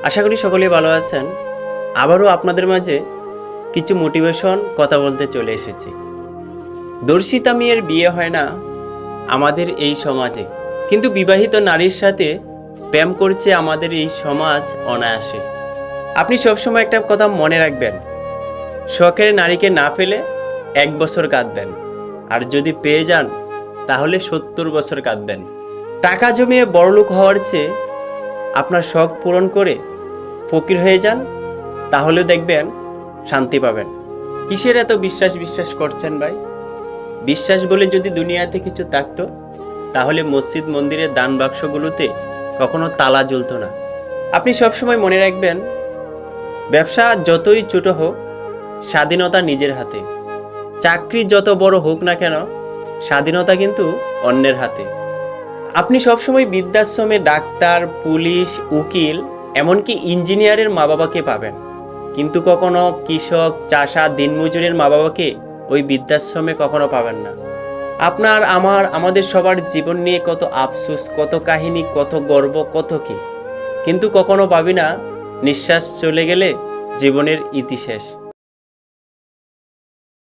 আশা করি সকলেই ভালো আছেন। আবারও আপনাদের মাঝে কিছু মোটিভেশন কথা বলতে চলে এসেছি। দর্শিতা মেয়ের বিয়ে হয় না আমাদের এই সমাজে, কিন্তু বিবাহিত নারীর সাথে প্রেম করছে আমাদের এই সমাজ অনায়াসে। আপনি সবসময় একটা কথা মনে রাখবেন, শখের নারীকে না পেলে 1 বছর কাঁদবেন, আর যদি পেয়ে যান তাহলে 70 বছর কাঁদবেন। টাকা জমিয়ে বড়লোক হওয়ার চেয়ে আপনার শখ পূরণ করে ফকির হয়ে যান, তাহলেও দেখবেন শান্তি পাবেন। কিসের এত বিশ্বাস করছেন ভাই? বিশ্বাস বলে যদি দুনিয়াতে কিছু থাকতো তাহলে মসজিদ মন্দিরের দান বাক্সগুলোতে কখনো তালা ঝুলতো না। আপনি সবসময় মনে রাখবেন, ব্যবসা যতই ছোট হোক, স্বাধীনতা নিজের হাতে। চাকরি যত বড় হোক না কেন, স্বাধীনতা কিন্তু অন্যের হাতে। আপনি সবসময় বৃদ্ধাশ্রমে ডাক্তার, পুলিশ, উকিল, এমনকি ইঞ্জিনিয়ারের মা বাবাকে পাবেন, কিন্তু কখনো কৃষক, চাষা, দিনমজুরের মা বাবাকে ওই বৃদ্ধাশ্রমে কখনো পাবেন না। আপনার, আমাদের সবার জীবন নিয়ে কত আফসোস, কত কাহিনী, কত গর্ব, কত কি, কিন্তু কখনো পাবি না নিঃশ্বাস চলে গেলে জীবনের ইতি শেষ।